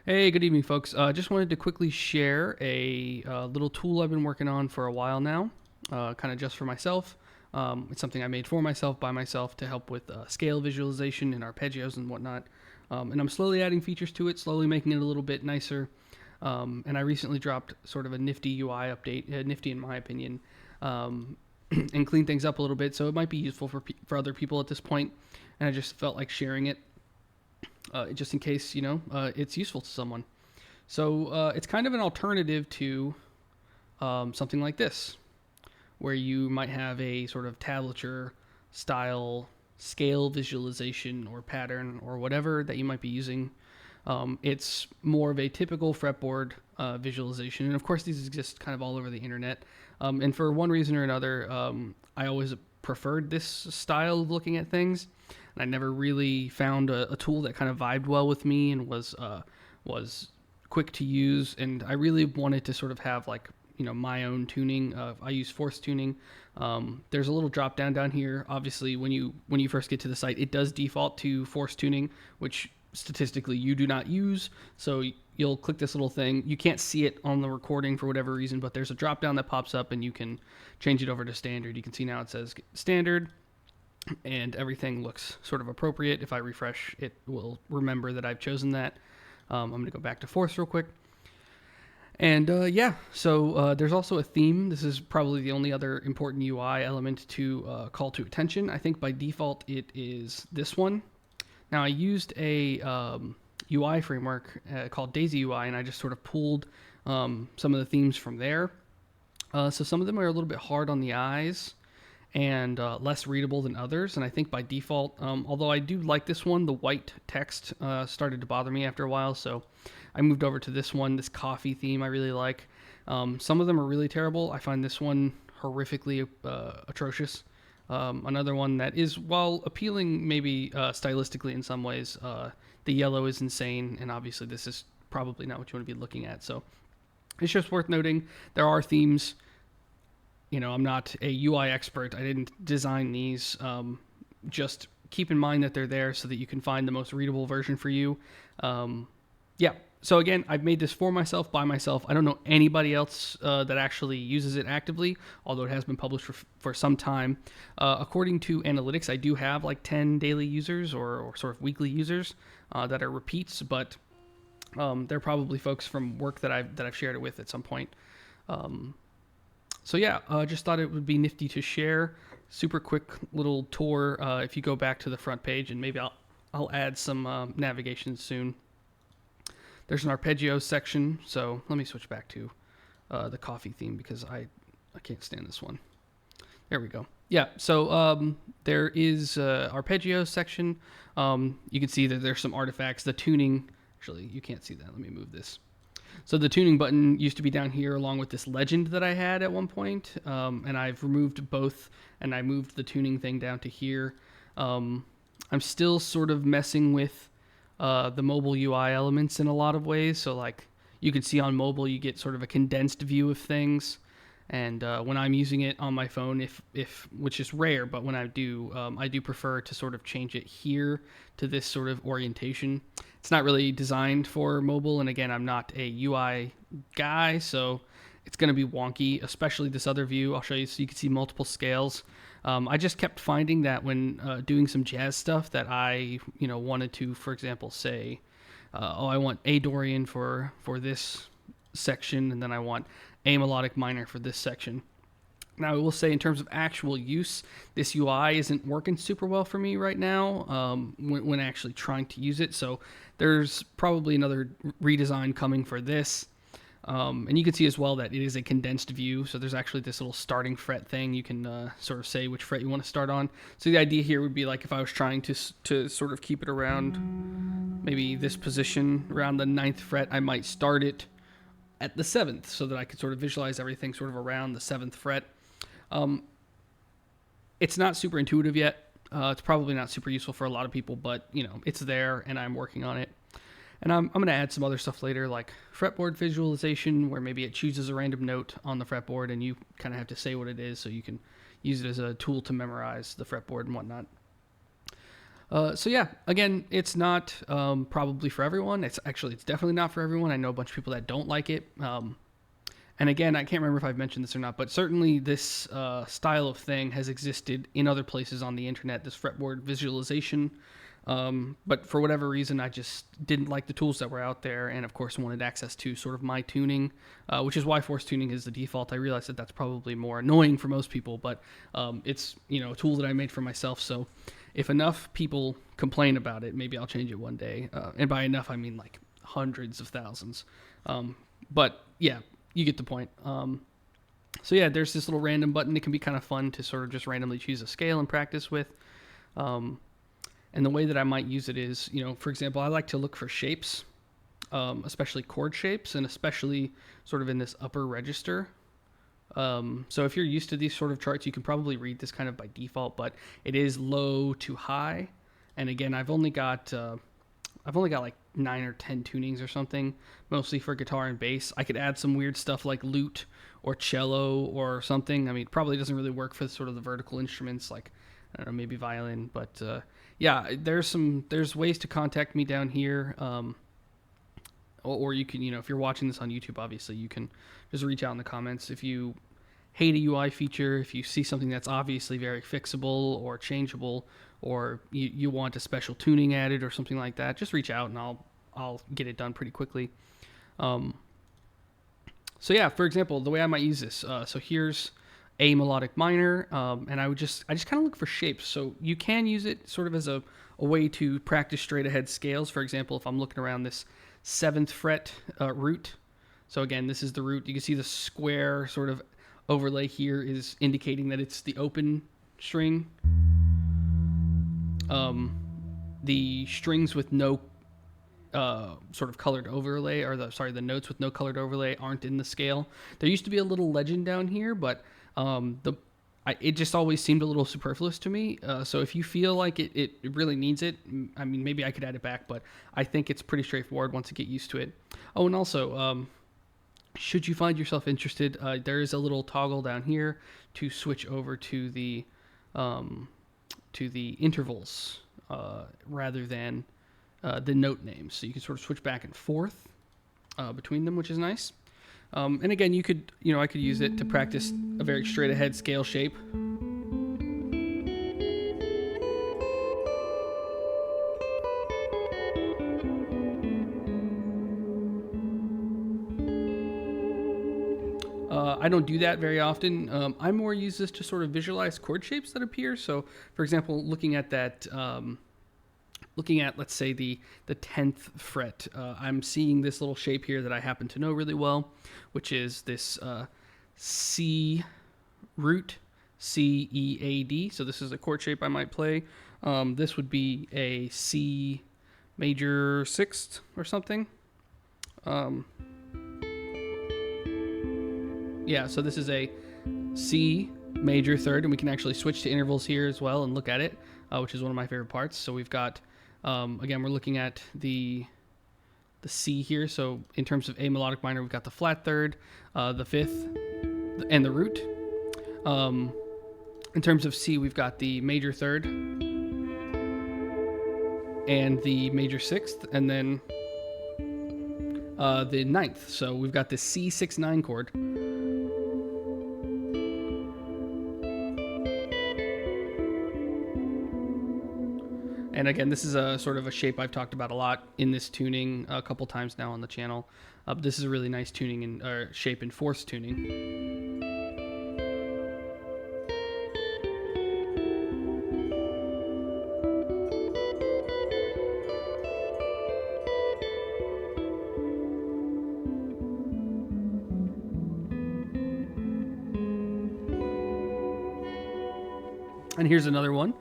Hey, good evening, folks. Just wanted to quickly share a little tool I've been working on for a while now, kind of just for myself. It's something I made for myself by myself to help with scale visualization and arpeggios and whatnot. And I'm slowly adding features to it, slowly making it a little bit nicer. And I recently dropped sort of a nifty UI update, nifty in my opinion, and cleaned things up a little bit. So it might be useful for other people at this point. And I just felt like sharing it just in case it's useful to someone. So it's kind of an alternative to something like this, where you might have a sort of tablature style scale visualization or pattern or whatever that you might be using. It's more of a typical fretboard visualization, and of course these exist kind of all over the internet. And for one reason or another, I always preferred this style of looking at things, and I never really found a tool that kind of vibed well with me and was quick to use. And I really wanted to sort of have like my own tuning. I use force tuning. There's a little drop down here. Obviously, when you first get to the site, it does default to force tuning, which statistically you do not use. So you'll click this little thing. You can't see it on the recording for whatever reason, but there's a drop down that pops up and you can change it over to standard. You can see now it says standard and everything looks sort of appropriate. If I refresh, it will remember that I've chosen that. I'm going to go back to force real quick. And so there's also a theme. This is probably the only other important UI element to call to attention. I think by default it is this one. Now I used a UI framework called Daisy UI, and I just sort of pulled some of the themes from there. So some of them are a little bit hard on the eyes and less readable than others. And I think by default, although I do like this one, the white text started to bother me after a while. So I moved over to this one, this coffee theme I really like. Some of them are really terrible. I find this one horrifically atrocious. Another one that is, while appealing maybe stylistically in some ways, the yellow is insane, and obviously this is probably not what you want to be looking at. So it's just worth noting there are themes. I'm not a UI expert. I didn't design these. Just keep in mind that they're there so that you can find the most readable version for you. Yeah. So again, I've made this for myself, by myself. I don't know anybody else that actually uses it actively, although it has been published for some time. According to analytics, I do have like 10 daily users or sort of weekly users that are repeats, but they're probably folks from work that I've shared it with at some point. So yeah, just thought it would be nifty to share. Super quick little tour. If you go back to the front page, and maybe I'll add some navigation soon. There's an arpeggio section, so let me switch back to the coffee theme because I can't stand this one. There we go. Yeah, so there is arpeggio section. You can see that there's some artifacts. The tuning, actually, you can't see that. Let me move this. So the tuning button used to be down here along with this legend that I had at one point, and I've removed both, and I moved the tuning thing down to here. I'm still sort of messing with the mobile UI elements in a lot of ways. So like you can see on mobile, you get sort of a condensed view of things. And when I'm using it on my phone, if which is rare, but when I do prefer to sort of change it here to this sort of orientation. It's not really designed for mobile, and again, I'm not a UI guy, so it's going to be wonky, especially this other view. I'll show you so you can see multiple scales. I just kept finding that when doing some jazz stuff that I wanted to, for example, say, I want A Dorian for this section, and then I want A melodic minor for this section. Now, I will say in terms of actual use, this UI isn't working super well for me right now when actually trying to use it. So there's probably another redesign coming for this. And you can see as well that it is a condensed view. So there's actually this little starting fret thing. You can sort of say which fret you want to start on. So the idea here would be like if I was trying to sort of keep it around maybe this position around the 9th fret, I might start it at the 7th so that I could sort of visualize everything sort of around the 7th fret. It's not super intuitive yet. It's probably not super useful for a lot of people, but it's there and I'm working on it. And I'm going to add some other stuff later, like fretboard visualization, where maybe it chooses a random note on the fretboard and you kind of have to say what it is so you can use it as a tool to memorize the fretboard and whatnot. So yeah, again, it's not probably for everyone. It's definitely not for everyone. I know a bunch of people that don't like it. And again, I can't remember if I've mentioned this or not, but certainly this style of thing has existed in other places on the internet, this fretboard visualization. But for whatever reason, I just didn't like the tools that were out there, and of course wanted access to sort of my tuning, which is why force tuning is the default. I realize that that's probably more annoying for most people, but it's a tool that I made for myself. So if enough people complain about it, maybe I'll change it one day. And by enough, I mean like hundreds of thousands. But yeah, you get the point. So yeah, there's this little random button. It can be kind of fun to sort of just randomly choose a scale and practice with. And the way that I might use it is, for example, I like to look for shapes, especially chord shapes, and especially sort of in this upper register. So if you're used to these sort of charts, you can probably read this kind of by default, but it is low to high. And again, I've only got like 9 or 10 tunings or something, mostly for guitar and bass. I could add some weird stuff like lute or cello or something. I mean, it probably doesn't really work for sort of the vertical instruments like, I don't know, maybe violin. But yeah, there's ways to contact me down here. Or you can, if you're watching this on YouTube, obviously you can just reach out in the comments. If you hate a UI feature, if you see something that's obviously very fixable or changeable, or you want a special tuning added or something like that, just reach out and I'll get it done pretty quickly. So yeah, for example, the way I might use this, so here's a melodic minor, and I just kind of look for shapes. So you can use it sort of as a way to practice straight ahead scales. For example, if I'm looking around this 7th fret root. So again, this is the root. You can see the square sort of overlay here is indicating that it's the open string. The strings with no sort of colored overlay, or the notes with no colored overlay aren't in the scale. There used to be a little legend down here, but it just always seemed a little superfluous to me. So if you feel like it really needs it, I mean, maybe I could add it back, but I think it's pretty straightforward once you get used to it. Oh, and also, should you find yourself interested, there is a little toggle down here to switch over to the intervals rather than the note names. So you can sort of switch back and forth between them, which is nice. And again, I could use it to practice a very straight ahead scale shape. I don't do that very often. I more use this to sort of visualize chord shapes that appear. So, for example, looking at that, let's say the 10th fret, I'm seeing this little shape here that I happen to know really well, which is this C root, C, E, A, D. So this is a chord shape I might play. This would be a C major 6th or something. Yeah, so this is a C major 3rd, and we can actually switch to intervals here as well and look at it, which is one of my favorite parts. So we've got, again, we're looking at the C here. So in terms of A melodic minor, we've got the flat 3rd, the 5th, and the root. In terms of C, we've got the major 3rd and the major 6th, and then the 9th. So we've got the C6-9 chord. And again, this is a sort of a shape I've talked about a lot in this tuning a couple times now on the channel. This is a really nice tuning or shape in force tuning. And here's another one.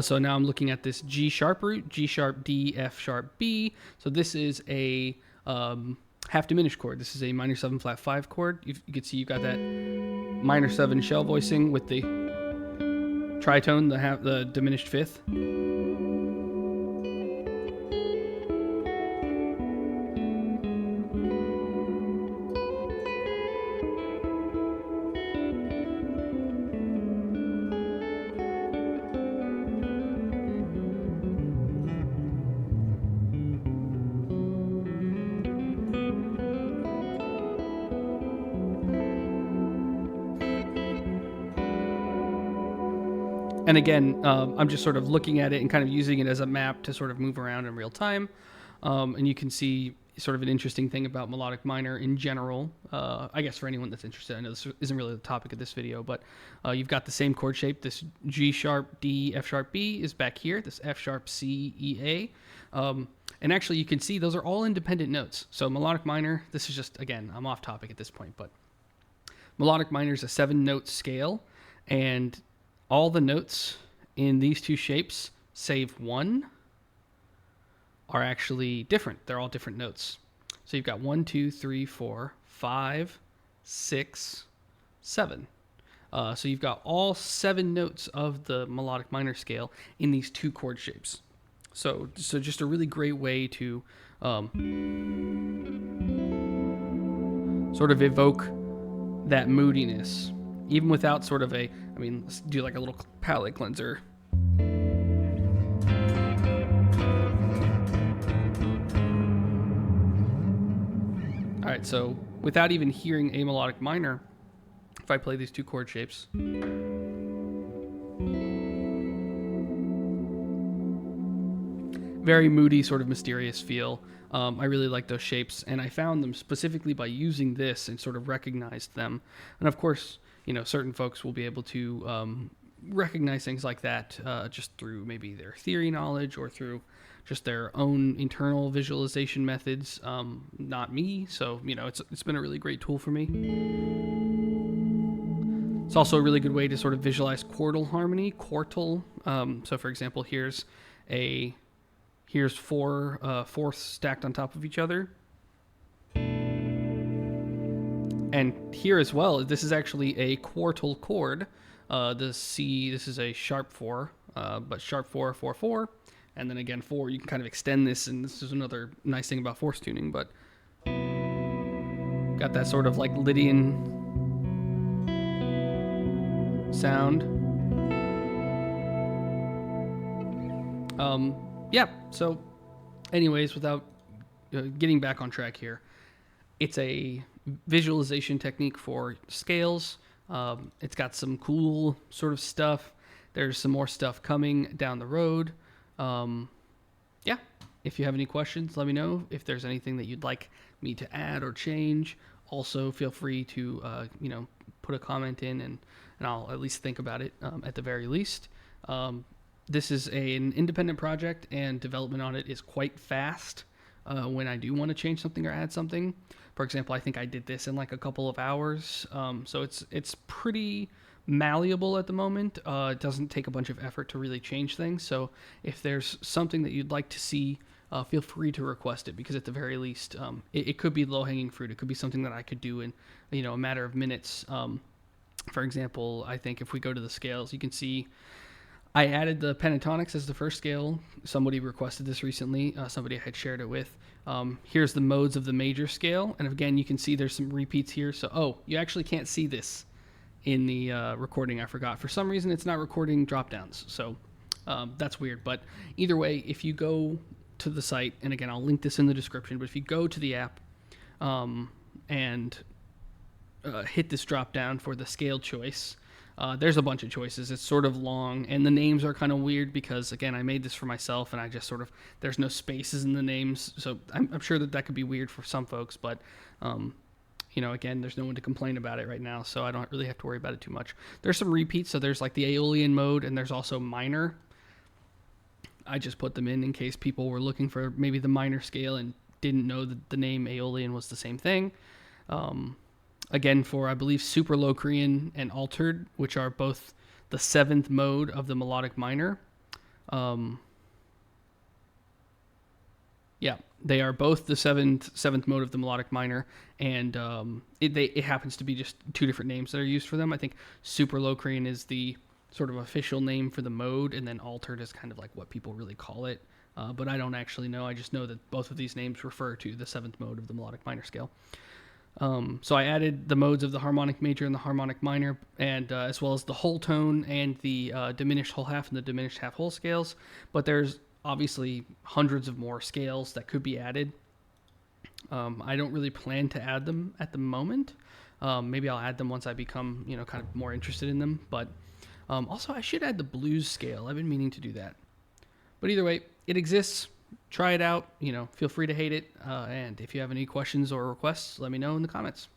So now I'm looking at this G sharp root, G sharp D, F sharp B. So this is a half diminished chord. This is a minor 7 flat 5 chord. You can see you've got that minor 7 shell voicing with the tritone, the diminished 5th. And again, I'm just sort of looking at it and kind of using it as a map to sort of move around in real time. And you can see sort of an interesting thing about melodic minor in general. I guess for anyone that's interested, I know this isn't really the topic of this video, but you've got the same chord shape. This G sharp, D, F sharp, B is back here. This F sharp, C, E, A. And actually you can see those are all independent notes. So melodic minor, this is just, again, I'm off topic at this point, but melodic minor is a 7-note scale, and all the notes in these two shapes, save one, are actually different. They're all different notes. So you've got 1, 2, 3, 4, 5, 6, 7. So you've got all 7 notes of the melodic minor scale in these 2 chord shapes. So just a really great way to sort of evoke that moodiness, even without sort of let's do like a little palette cleanser. All right, so without even hearing a melodic minor, if I play these 2 chord shapes, very moody, sort of mysterious feel. I really like those shapes, and I found them specifically by using this and sort of recognized them. And of course, certain folks will be able to recognize things like that just through maybe their theory knowledge or through just their own internal visualization methods. Not me, so it's been a really great tool for me. It's also a really good way to sort of visualize chordal harmony. Quartal. So for example, here's 4 fourths stacked on top of each other. And here as well, this is actually a quartal chord. The C, this is a sharp 4, but sharp 4, 4, 4. And then again, 4, you can kind of extend this, and this is another nice thing about force tuning, but got that sort of like Lydian sound. Yeah, so anyways, without getting back on track here, it's a visualization technique for scales. It's got some cool sort of stuff. There's some more stuff coming down the road. Yeah, if you have any questions, let me know. If there's anything that you'd like me to add or change, also feel free to put a comment in, and I'll at least think about it at the very least. This is an independent project, and development on it is quite fast when I do want to change something or add something. For example, I think I did this in like a couple of hours. So it's pretty malleable at the moment. It doesn't take a bunch of effort to really change things. So if there's something that you'd like to see, feel free to request it, because at the very least, it could be low-hanging fruit. It could be something that I could do in a matter of minutes. For example, I think if we go to the scales, you can see I added the pentatonics as the first scale. Somebody requested this recently. Somebody I had shared it with. Here's the modes of the major scale. And again, you can see there's some repeats here. So, you actually can't see this in the recording. I forgot. For some reason, it's not recording drop downs. So that's weird. But either way, if you go to the site, and again, I'll link this in the description, but if you go to the app and hit this drop down for the scale choice, there's a bunch of choices. It's sort of long, and the names are kind of weird because, again, I made this for myself, and I just sort of, there's no spaces in the names, so I'm sure that could be weird for some folks, but, again, there's no one to complain about it right now, so I don't really have to worry about it too much. There's some repeats, so there's like the Aeolian mode, and there's also minor. I just put them in case people were looking for maybe the minor scale and didn't know that the name Aeolian was the same thing. Again, for, I believe, Super Locrian and Altered, which are both the 7th mode of the melodic minor. Yeah, they are both the seventh mode of the melodic minor, and it happens to be just 2 different names that are used for them. I think Super Locrian is the sort of official name for the mode, and then Altered is kind of like what people really call it. But I don't actually know. I just know that both of these names refer to the 7th mode of the melodic minor scale. So I added the modes of the harmonic major and the harmonic minor, and as well as the whole tone and the diminished whole half and the diminished half whole scales. But there's obviously hundreds of more scales that could be added. I don't really plan to add them at the moment. Maybe I'll add them once I become, kind of more interested in them. But Also, I should add the blues scale. I've been meaning to do that. But either way, it exists. Try it out. Feel free to hate it. And if you have any questions or requests, let me know in the comments.